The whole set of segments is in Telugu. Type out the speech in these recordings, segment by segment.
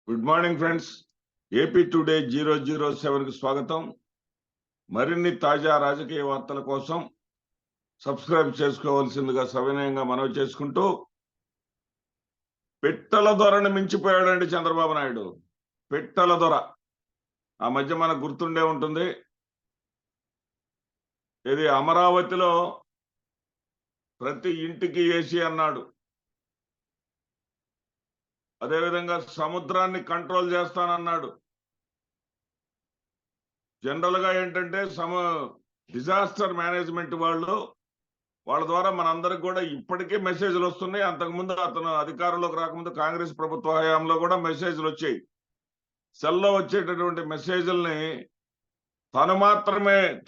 Good morning friends. AP today 007 కి స్వాగతం. మరిన్ని తాజా రాజకీయ వార్తల కోసం సబ్స్క్రైబ్ చేసుకోవాల్సిందిగా సవినయంగా మనవి చేసుకుంటూ, పిట్టల దొరని మించిపోయాడండి చంద్రబాబు నాయుడు. పిట్టల దొర ఆ మధ్య మనకు గుర్తుండే ఉంటుంది. ఇది అమరావతిలో ప్రతి ఇంటికి ఏసీ అన్నాడు. అదేవిధంగా సముద్రాన్ని కంట్రోల్ చేస్తానన్నాడు. జనరల్ గా ఏంటంటే డిజాస్టర్ మేనేజ్మెంట్ వాళ్ళ ద్వారా మనందరికి కూడా ఇప్పటికే మెసేజ్లు వస్తున్నాయి. అంతకుముందు అతను అధికారంలోకి రాకముందు కాంగ్రెస్ ప్రభుత్వ హయాంలో కూడా మెసేజ్లు వచ్చాయి. సెల్లో వచ్చేటటువంటి మెసేజ్ల్ని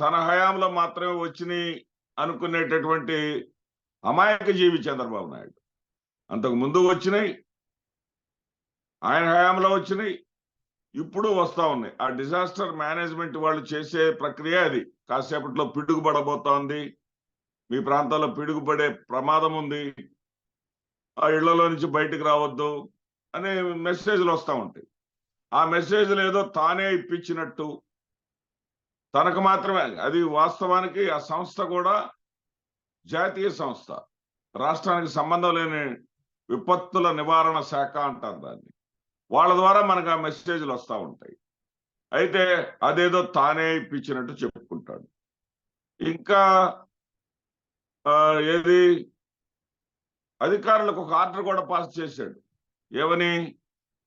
తన హయాంలో మాత్రమే వచ్చినాయి అనుకునేటటువంటి అమాయక జీవి చంద్రబాబు నాయుడు. అంతకు ముందు వచ్చినాయి, ఆయన హయాంలో వచ్చినాయి, ఇప్పుడు వస్తా ఉన్నాయి. ఆ డిజాస్టర్ మేనేజ్మెంట్ వాళ్ళు చేసే ప్రక్రియ అది. కాసేపట్లో పిడుగుపడబోతోంది, మీ ప్రాంతాల్లో పిడుగుపడే ప్రమాదం ఉంది, ఆ ఇళ్లలో నుంచి బయటకు రావద్దు అనే మెసేజ్లు వస్తూ ఉంటాయి. ఆ మెసేజ్లు ఏదో తానే ఇప్పించినట్టు, తనకు మాత్రమే. అది వాస్తవానికి ఆ సంస్థ కూడా జాతీయ సంస్థ, రాష్ట్రానికి సంబంధం లేని విపత్తుల నివారణ శాఖ అంటారు దాన్ని. వాళ్ళ ద్వారా మనకు ఆ మెసేజ్లు వస్తూ ఉంటాయి. అయితే అదేదో తానే ఇప్పించినట్టు చెప్పుకుంటాడు. ఇంకా ఏది అధికారులకు ఒక ఆర్డర్ కూడా పాస్ చేశాడు. ఏమని?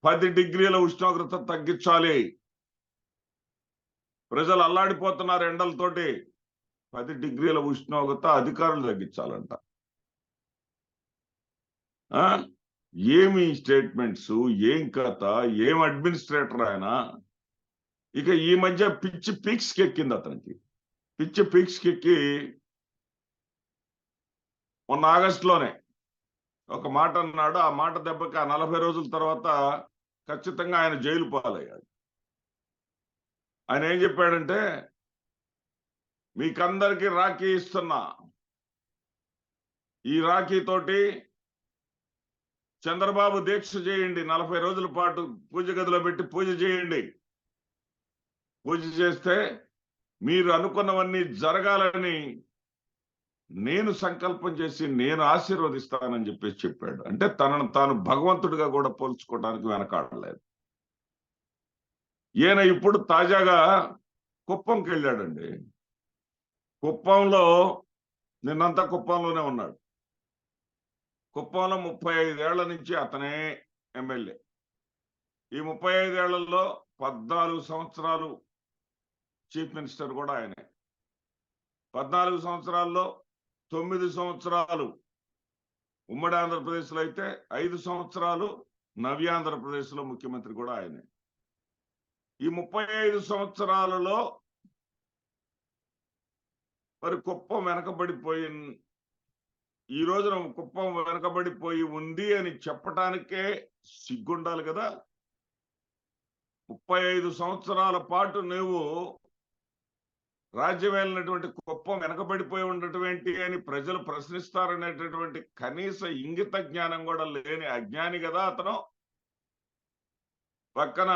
10 డిగ్రీల ఉష్ణోగ్రత తగ్గించాలి. ప్రజలు అల్లాడిపోతున్నారు ఎండలతోటి. 10 డిగ్రీల ఉష్ణోగ్రత అధికారులు తగ్గించాలంట. ఏమి స్టేట్మెంట్స్, ఏం కథ, ఏం అడ్మినిస్ట్రేటర్ ఆయన. ఇక ఈ మధ్య పిచ్చి పీక్స్కి ఎక్కింది అతనికి. పిచ్చి పీక్స్కి ఎక్కి మొన్న ఆగస్టులోనే ఒక మాట అన్నాడు. ఆ మాట దెబ్బకి ఆ 40 రోజుల తర్వాత ఖచ్చితంగా ఆయన జైలు పాలయ్యాడు. ఆయన ఏం చెప్పాడంటే, మీకందరికీ రాఖీ ఇస్తున్నా, ఈ రాఖీ తోటి చంద్రబాబు దీక్ష చేయండి, 40 రోజుల పాటు పూజ గదిలో పెట్టి పూజ చేయండి. పూజ చేస్తే మీరు అనుకున్నవన్నీ జరగాలని నేను సంకల్పం చేసి నేను ఆశీర్వదిస్తానని చెప్పాడు. అంటే తనను తాను భగవంతుడిగా కూడా పోల్చుకోవడానికి వెనకాడలేదు. ఈయన ఇప్పుడు తాజాగా కుప్పంకి వెళ్ళాడండి. కుప్పంలో నిన్నంతా కుప్పంలోనే ఉన్నాడు. కుప్పంలో 35 ఏళ్ల నుంచి అతనే ఎమ్మెల్యే. ఈ 35 ఏళ్లలో 14 సంవత్సరాలు చీఫ్ మినిస్టర్ కూడా ఆయనే. 14 సంవత్సరాల్లో 9 సంవత్సరాలు ఉమ్మడి ఆంధ్రప్రదేశ్లో అయితే 5 సంవత్సరాలు నవ్యాంధ్రప్రదేశ్లో ముఖ్యమంత్రి కూడా ఆయనే. ఈ 35 సంవత్సరాలలో మరి కుప్పం వెనకబడిపోయి, ఈ రోజున కుప్పం వెనకబడిపోయి ఉంది అని చెప్పటానికే సిగ్గుండాలి కదా. 35 సంవత్సరాల పాటు నువ్వు రాజ్యం వెళ్ళినటువంటి కుప్పం వెనకబడిపోయి ఉండటమేంటి అని ప్రజలు ప్రశ్నిస్తారనేటటువంటి కనీస ఇంగిత జ్ఞానం కూడా లేని అజ్ఞాని కదా అతను. పక్కన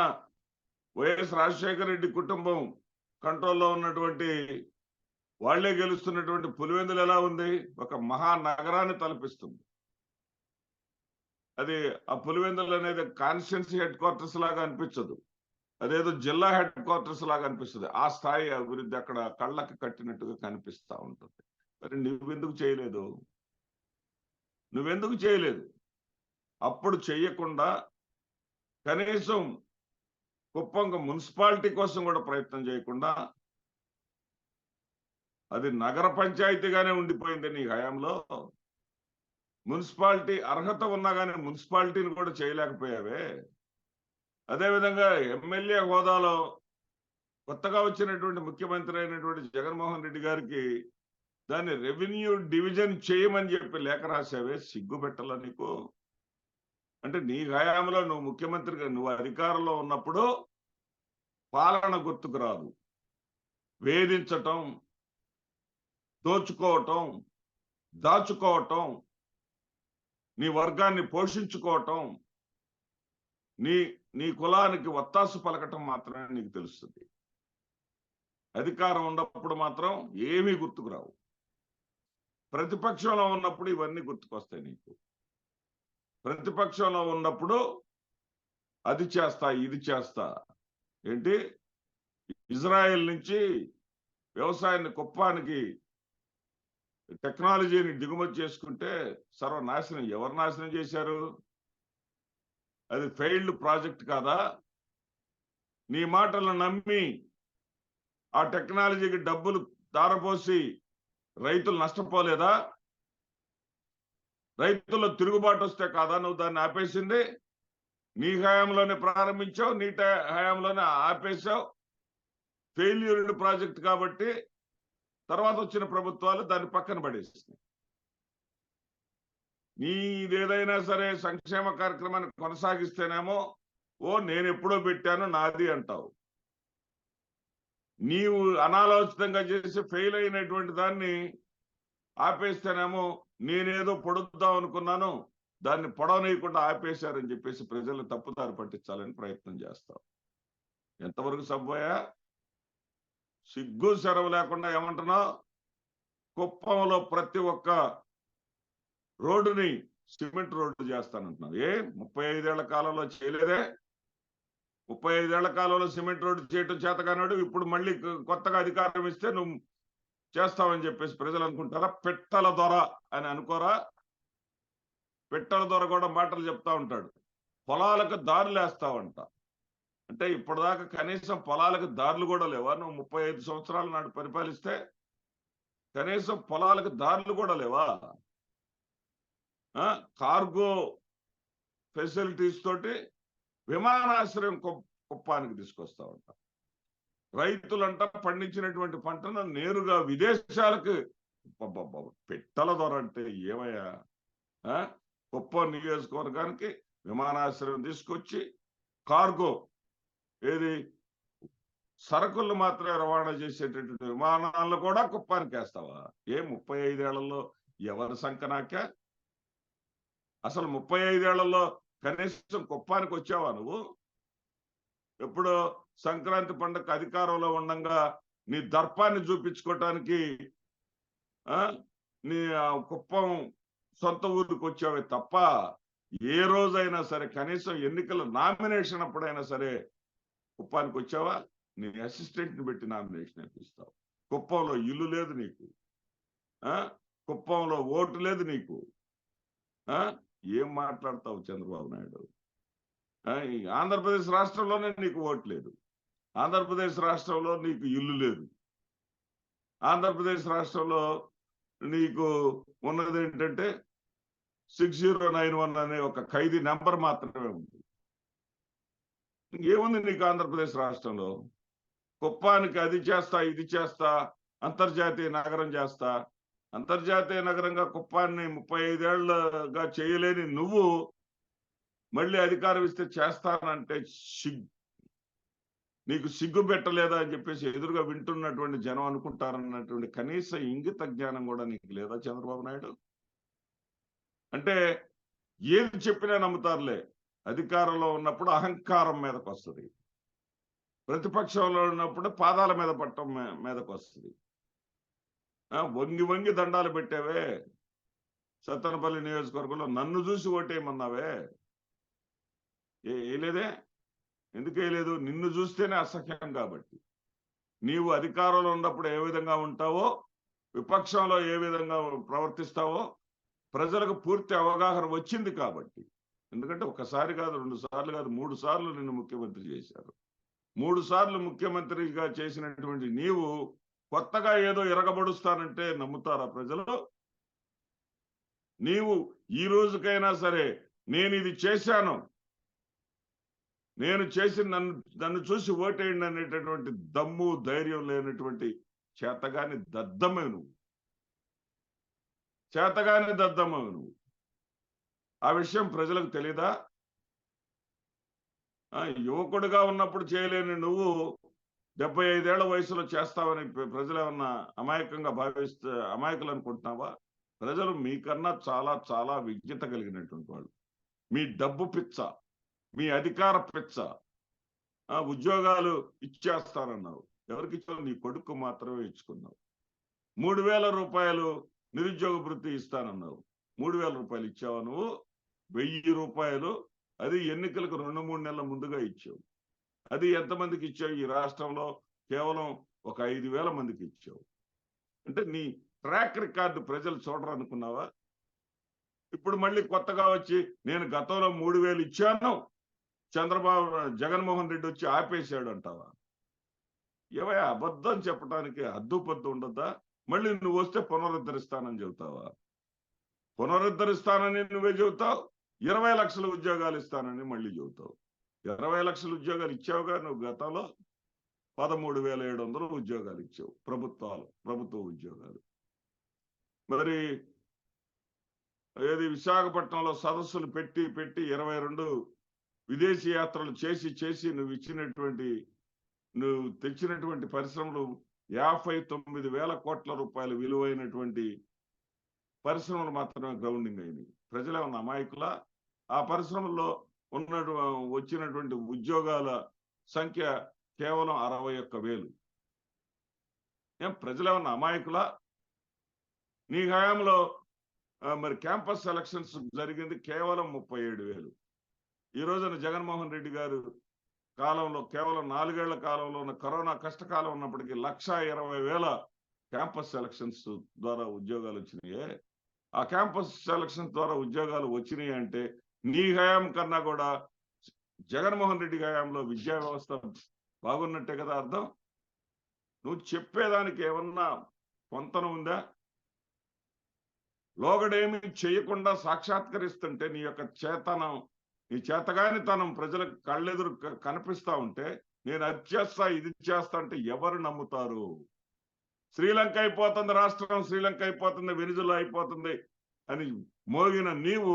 వైఎస్ రాజశేఖర రెడ్డి కుటుంబం కంట్రోల్లో ఉన్నటువంటి వాళ్లే గెలుస్తున్నటువంటి పులివెందులు ఎలా ఉంది? ఒక మహానగరాన్ని తలపిస్తుంది. అది ఆ పులివెందులు అనేది కాన్స్టిట్యున్సీ హెడ్ క్వార్టర్స్ లాగా అనిపించదు, అదేదో జిల్లా హెడ్ క్వార్టర్స్ లాగా అనిపిస్తుంది. ఆ స్థాయి అభివృద్ధి అక్కడ కళ్ళకి కట్టినట్టుగా కనిపిస్తూ ఉంటుంది. మరి నువ్వెందుకు చేయలేదు? అప్పుడు చెయ్యకుండా కనీసం కుప్పంకు మున్సిపాలిటీ కోసం కూడా ప్రయత్నం చేయకుండా అది నగర పంచాయతీగానే ఉండిపోయింది నీ హయాంలో. మున్సిపాలిటీ అర్హత ఉన్నా కానీ మున్సిపాలిటీని కూడా చేయలేకపోయావే. అదేవిధంగా ఎమ్మెల్యే హోదాలో కొత్తగా వచ్చినటువంటి ముఖ్యమంత్రి అయినటువంటి జగన్మోహన్ రెడ్డి గారికి దాన్ని రెవెన్యూ డివిజన్ చేయమని చెప్పి లేఖ రాశావే. సిగ్గు పెట్టాల నీకు? అంటే నీ హయాంలో నువ్వు ముఖ్యమంత్రిగా, నువ్వు అధికారంలో ఉన్నప్పుడు పాలన గుర్తుకు రాదు. వేధించటం, దోచుకోవటం, దాచుకోవటం, నీ వర్గాన్ని పోషించుకోవటం, నీ నీ కులానికి వత్తాసు పలకటం మాత్రమే నీకు తెలుస్తుంది. అధికారం ఉన్నప్పుడు మాత్రం ఏమీ గుర్తుకురావు. ప్రతిపక్షంలో ఉన్నప్పుడు ఇవన్నీ గుర్తుకొస్తాయి నీకు. ప్రతిపక్షంలో ఉన్నప్పుడు అది చేస్తా, ఇది చేస్తా. ఏంటి, ఇజ్రాయెల్ నుంచి వ్యవసాయాన్ని కుప్పానికి టెక్నాలజీని దిగుమతి చేసుకుంటే సర్వనాశనం. ఎవరు నాశనం చేశారు? అది ఫెయిల్డ్ ప్రాజెక్ట్ కాదా? నీ మాటలను నమ్మి ఆ టెక్నాలజీకి డబ్బులు దారపోసి రైతులు నష్టపోలేదా? రైతుల్లో తిరుగుబాటు వస్తే కాదా నువ్వు దాన్ని ఆపేసింది? నీ హయాంలోనే ప్రారంభించావు, నీ హయాంలోనే ఆపేశావు. ఫెయిల్యూర్డ్ ప్రాజెక్ట్ కాబట్టి తర్వాత వచ్చిన ప్రభుత్వాలు దాన్ని పక్కన పడేసినాయి. నీదేదైనా సరే సంక్షేమ కార్యక్రమాన్ని కొనసాగిస్తేనేమో నేను ఎప్పుడో పెట్టాను నాది అంటావు. నీవు అనాలోచితంగా చేసి ఫెయిల్ అయినటువంటి దాన్ని ఆపేస్తేనేమో నేనేదో పొడుద్దాం అనుకున్నాను, దాన్ని పొడవనీయకుండా ఆపేశారని చెప్పేసి ప్రజలు తప్పుదారి పట్టించాలని ప్రయత్నం చేస్తావు. ఎంతవరకు సబ్బోయా? సిగ్గు సెరవు లేకుండా ఏమంటున్నావు? కుప్పంలో ప్రతి ఒక్క రోడ్డుని సిమెంట్ రోడ్డు చేస్తానంటున్నావు. 35 ఏళ్ల కాలంలో చేయలేదే? 35 ఏళ్ల కాలంలో సిమెంట్ రోడ్డు చేయటం చేతగానాడు. ఇప్పుడు మళ్ళీ కొత్తగా అధికారం ఇస్తే నువ్వు చేస్తావని చెప్పేసి ప్రజలు అనుకుంటారా? పెట్టల దొర అని అనుకోరా? పెట్టల దొర కూడా మాటలు చెప్తా ఉంటాడు. పొలాలకు దారులు వేస్తావంట. అంటే ఇప్పటిదాకా కనీసం పొలాలకు దారులు కూడా లేవా? నువ్వు 35 సంవత్సరాల నాడు పరిపాలిస్తే కనీసం పొలాలకు దారులు కూడా లేవా? కార్గో ఫెసిలిటీస్ తోటి విమానాశ్రయం కుప్పానికి తీసుకొస్తా ఉంటా. రైతులంట పండించినటువంటి పంటను నేరుగా విదేశాలకు. పెట్టల దొర అంటే ఏమయ్యా? కుప్పం నియోజకవర్గానికి విమానాశ్రయం తీసుకొచ్చి కార్గో ఏది సరుకులు మాత్రమే రవాణా చేసేటటువంటి విమానాలను కూడా కుప్పానికి వేస్తావా? 35 ఏళ్లలో ఎవరి సంకనాక? అసలు 35 ఏళ్లలో కనీసం కుప్పానికి వచ్చావా నువ్వు? ఎప్పుడో సంక్రాంతి పండుగ అధికారంలో ఉండంగా నీ దర్పాన్ని చూపించుకోవటానికి నీ కుప్పం సొంత ఊరికి వచ్చావే తప్ప ఏ రోజైనా సరే కనీసం ఎన్నికల నామినేషన్ అప్పుడైనా సరే కుప్పానికి వచ్చావా? నీ అసిస్టెంట్ ని పెట్టి నామినేషన్ ఇప్పిస్తావు. కుప్పంలో ఇల్లు లేదు నీకు, కుప్పంలో ఓటు లేదు నీకు. ఏం మాట్లాడతావు చంద్రబాబు నాయుడు? ఆంధ్రప్రదేశ్ రాష్ట్రంలోనే నీకు ఓటు లేదు, ఆంధ్రప్రదేశ్ రాష్ట్రంలో నీకు ఇల్లు లేదు, ఆంధ్రప్రదేశ్ రాష్ట్రంలో నీకు ఉన్నది ఏంటంటే 6091 అనే ఒక ఖైదీ నెంబర్ మాత్రమే ఉంది. ఏముంది నీకు ఆంధ్రప్రదేశ్ రాష్ట్రంలో? కుప్పానికి అది చేస్తా, ఇది చేస్తా, అంతర్జాతీయ నగరం చేస్తా. అంతర్జాతీయ నగరంగా కుప్పాన్ని 35 ఏళ్లుగా చేయలేని నువ్వు మళ్ళీ అధికారం ఇస్తే చేస్తానంటే నీకు సిగ్గు పెట్టలేదా అని చెప్పేసి ఎదురుగా వింటున్నటువంటి జనం అనుకుంటారన్నటువంటి కనీస ఇంగిత జ్ఞానం కూడా నీకు లేదా చంద్రబాబు నాయుడు? అంటే ఏది చెప్పినా నమ్ముతారులే. అధికారంలో ఉన్నప్పుడు అహంకారం మీదకి వస్తుంది, ప్రతిపక్షంలో ఉన్నప్పుడు పాదాల మీద పట్టం మీదకి వస్తుంది. వంగి వంగి దండాలు పెట్టావే సత్తెనపల్లి నియోజకవర్గంలో, నన్ను చూసి ఓటేయమన్నావే, వేయలేదే? ఎందుకు వేయలేదు? నిన్ను చూస్తేనే అసహ్యం కాబట్టి. నీవు అధికారంలో ఉన్నప్పుడు ఏ విధంగా ఉంటావో, విపక్షంలో ఏ విధంగా ప్రవర్తిస్తావో ప్రజలకు పూర్తి అవగాహన వచ్చింది కాబట్టి. ఎందుకంటే ఒకసారి కాదు, 2 సార్లు కాదు, 3 సార్లు నిన్ను ముఖ్యమంత్రి చేశారు. 3 సార్లు ముఖ్యమంత్రిగా చేసినటువంటి నీవు కొత్తగా ఏదో ఎరగబడుస్తానంటే నమ్ముతారా ప్రజలు? నీవు ఈ రోజుకైనా సరే నేను ఇది చేశాను, నేను చేసి నన్ను చూసి ఓటేయండి అనేటటువంటి దమ్ము ధైర్యం లేనటువంటి చేతగాని దద్దమ్మే నువ్వు, చేతగాని దద్దమ్మే నువ్వు. ఆ విషయం ప్రజలకు తెలీదా? యువకుడిగా ఉన్నప్పుడు చేయలేని నువ్వు 75 ఏళ్ల వయసులో చేస్తావని ప్రజలు ఏమన్నా అమాయకంగా అమాయకులు అనుకుంటున్నావా? ప్రజలు మీకన్నా చాలా చాలా విజ్ఞత కలిగినటువంటి వాళ్ళు. మీ డబ్బు పిచ్చ, మీ అధికార పిచ్చ. ఉద్యోగాలు ఇచ్చేస్తానన్నావు. ఎవరికి ఇచ్చావు? నీ కొడుకు మాత్రమే ఇచ్చుకున్నావు. 3,000 రూపాయలు నిరుద్యోగ భృతి ఇస్తానన్నావు. 3,000 రూపాయలు ఇచ్చావా నువ్వు? 1,000 రూపాయలు అది ఎన్నికలకు 2-3 నెలల ముందుగా ఇచ్చావు. అది ఎంతమందికి ఇచ్చావు? ఈ రాష్ట్రంలో కేవలం ఒక 5,000 మందికి ఇచ్చావు. అంటే నీ ట్రాక్ రికార్డు ప్రజలు చూడరనుకున్నావా? ఇప్పుడు మళ్ళీ కొత్తగా వచ్చి నేను గతంలో 3,000 ఇచ్చాను, జగన్మోహన్ రెడ్డి వచ్చి ఆపేశాడు అంటావా? ఏవయ్యా, అబద్ధం చెప్పడానికి హద్దుపద్దు ఉండద్దా? మళ్ళీ నువ్వు వస్తే పునరుద్ధరిస్తానని చెబుతావా? పునరుద్ధరిస్తానని నువ్వే చెబుతావు. 20 లక్షల ఉద్యోగాలు ఇస్తానని మళ్ళీ చెబుతావు. 20 లక్షల ఉద్యోగాలు ఇచ్చావుగా నువ్వు గతంలో. 13,700 ఉద్యోగాలు ఇచ్చావు, ప్రభుత్వ ఉద్యోగాలు. మరి ఏది విశాఖపట్నంలో సదస్సులు పెట్టి 22 విదేశీ యాత్రలు చేసి నువ్వు తెచ్చినటువంటి పరిశ్రమలు 59,000 కోట్ల రూపాయలు విలువైనటువంటి పరిశ్రమలు మాత్రమే గ్రౌండింగ్ అయినాయి. ప్రజలేమన్నా అమాయకులా? ఆ పరిశ్రమల్లో వచ్చినటువంటి ఉద్యోగాల సంఖ్య కేవలం 61,000. ప్రజలేమన్నా అమాయకులా? నీ హయాంలో మరి క్యాంపస్ సెలక్షన్స్ జరిగింది కేవలం 37,000. ఈ రోజున జగన్మోహన్ రెడ్డి గారు కాలంలో కేవలం 4 ఏళ్ల కాలంలో ఉన్న కరోనా కష్టకాలం ఉన్నప్పటికీ 1,20,000 క్యాంపస్ సెలక్షన్స్ ద్వారా ఉద్యోగాలు వచ్చినాయే. ఆ క్యాంపస్ సెలక్షన్స్ ద్వారా ఉద్యోగాలు వచ్చినాయి అంటే నీ హయాం కన్నా కూడా జగన్మోహన్ రెడ్డి హయాంలో విద్యా వ్యవస్థ బాగున్నట్టే కదా అర్థం. నువ్వు చెప్పేదానికి ఏమన్నా పొంతన ఉందా? లోగడేమి చేయకుండా సాక్షాత్కరిస్తుంటే నీ యొక్క నీ చేతగానితనం ప్రజలకు కళ్ళెదురు కనిపిస్తా ఉంటే నేను అది చేస్తా ఇది చేస్తా అంటే ఎవరు నమ్ముతారు? శ్రీలంక అయిపోతుంది రాష్ట్రం, శ్రీలంక అయిపోతుంది, వెనిజులా అయిపోతుంది అని మోగిన నీవు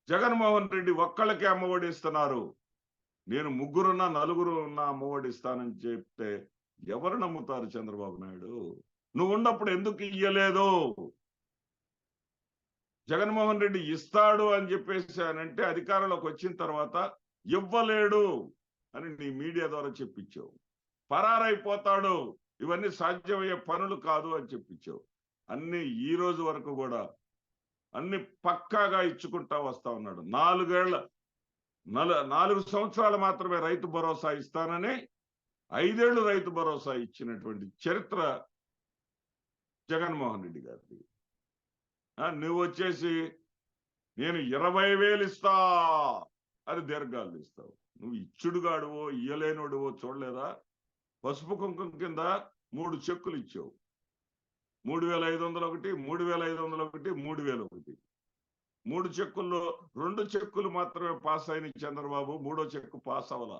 జగన్మోహన్ రెడ్డి ఒక్కళ్ళకే అమ్మఒడి ఇస్తున్నారు, నేను 3 4 అమ్మఒడి ఇస్తానని చెప్తే ఎవరు నమ్ముతారు? చంద్రబాబు నాయుడు నువ్వు ఉన్నప్పుడు ఎందుకు ఇయ్యలేదు? జగన్మోహన్ రెడ్డి ఇస్తాడు అని చెప్పేసానంటే అధికారంలోకి వచ్చిన తర్వాత ఇవ్వలేడు అని నీ మీడియా ద్వారా చెప్పించావు. పరారైపోతాడు, ఇవన్నీ సాధ్యమయ్యే పనులు కాదు అని చెప్పించావు. అన్ని ఈ రోజు వరకు కూడా అన్ని పక్కాగా ఇచ్చుకుంటా వస్తా ఉన్నాడు. 4 సంవత్సరాలు మాత్రమే రైతు భరోసా ఇస్తానని 5 ఏళ్లు రైతు భరోసా ఇచ్చినటువంటి చరిత్ర జగన్మోహన్ రెడ్డి గారిది. నువ్వు వచ్చేసి నేను 20,000 ఇస్తా అని దీర్ఘాలు ఇస్తావు. నువ్వు ఇచ్చుడుగాడువో ఇయ్యలేనోడువో చూడలేదా? పసుపు కుంకుమ కింద 3 చెక్కులు ఇచ్చావు. 3,501, 3,501, 3,001. 3 చెక్కుల్లో 2 చెక్కులు మాత్రమే పాస్ అయిన చంద్రబాబు, 3వ చెక్కు పాస్ అవ్వలా.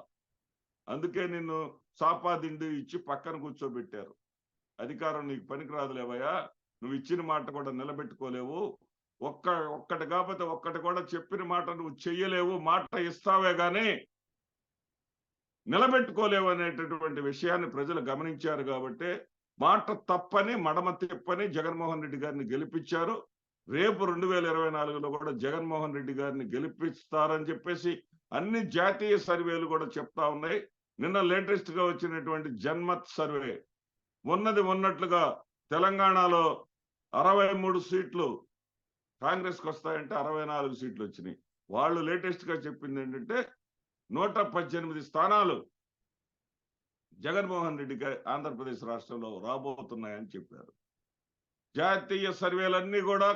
అందుకే నిన్ను సాపాదిండి ఇచ్చి పక్కన కూర్చోబెట్టారు. అధికారం నీకు పనికిరాదులేవయ్యా, నువ్వు ఇచ్చిన మాట కూడా నిలబెట్టుకోలేవు, ఒక్కటి కాకపోతే ఒక్కటి కూడా చెప్పిన మాట నువ్వు చెయ్యలేవు, మాట ఇస్తావే గాని నిలబెట్టుకోలేవు అనేటటువంటి విషయాన్ని ప్రజలు గమనించారు. కాబట్టి మాట తప్పని మడమ తిప్పని జగన్మోహన్ రెడ్డి గారిని గెలిపించారు. రేపు 2024లో కూడా జగన్మోహన్ రెడ్డి గారిని గెలిపిస్తారని చెప్పేసి అన్ని జాతీయ సర్వేలు కూడా చెప్తా ఉన్నాయి. నిన్న లేటెస్ట్ గా వచ్చినటువంటి జన్మత్ సర్వే ఉన్నట్లుగా తెలంగాణలో 63 సీట్లు కాంగ్రెస్కి వస్తాయంటే 64 సీట్లు వచ్చినాయి. వాళ్ళు లేటెస్ట్ గా చెప్పింది ఏంటంటే 118 స్థానాలు జగన్మోహన్ రెడ్డికి ఆంధ్రప్రదేశ్ రాష్ట్రంలో రాబోతున్నాయని చెప్పారు. జాతీయ సర్వేలన్నీ కూడా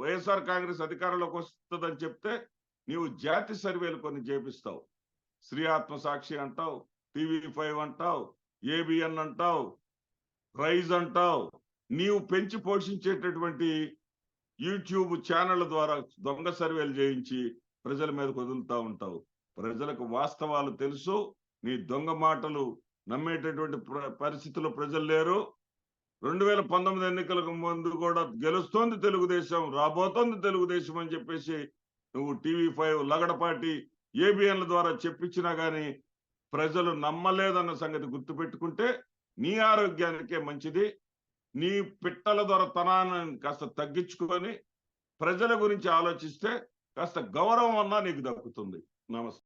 వైఎస్ఆర్ కాంగ్రెస్ అధికారంలోకి వస్తుందని చెప్తే నీవు జాతి సర్వేలు కొన్ని చేపిస్తావు. శ్రీ ఆత్మసాక్షి అంటావు, TV5 అంటావు, ABN అంటావు, రైజ్ అంటావు. నీవు పెంచి పోషించేటటువంటి యూట్యూబ్ ఛానళ్ల ద్వారా దొంగ సర్వేలు చేయించి ప్రజల మీద వదులుతా ఉంటావు. ప్రజలకు వాస్తవాలు తెలుసు. నీ దొంగ మాటలు నమ్మేటటువంటి పరిస్థితుల్లో ప్రజలు లేరు. 2019 ఎన్నికలకు ముందు కూడా గెలుస్తోంది తెలుగుదేశం, రాబోతోంది తెలుగుదేశం అని చెప్పేసి నువ్వు TV5, లగడపాటి, ABNల ద్వారా చెప్పించినా గానీ ప్రజలు నమ్మలేదన్న సంగతి గుర్తుపెట్టుకుంటే నీ ఆరోగ్యానికే మంచిది. నీ పిట్టల ద్వారా తనాన్ని కాస్త తగ్గించుకొని ప్రజల గురించి ఆలోచిస్తే కాస్త గౌరవం అన్నా నీకు దక్కుతుంది. నమస్తే.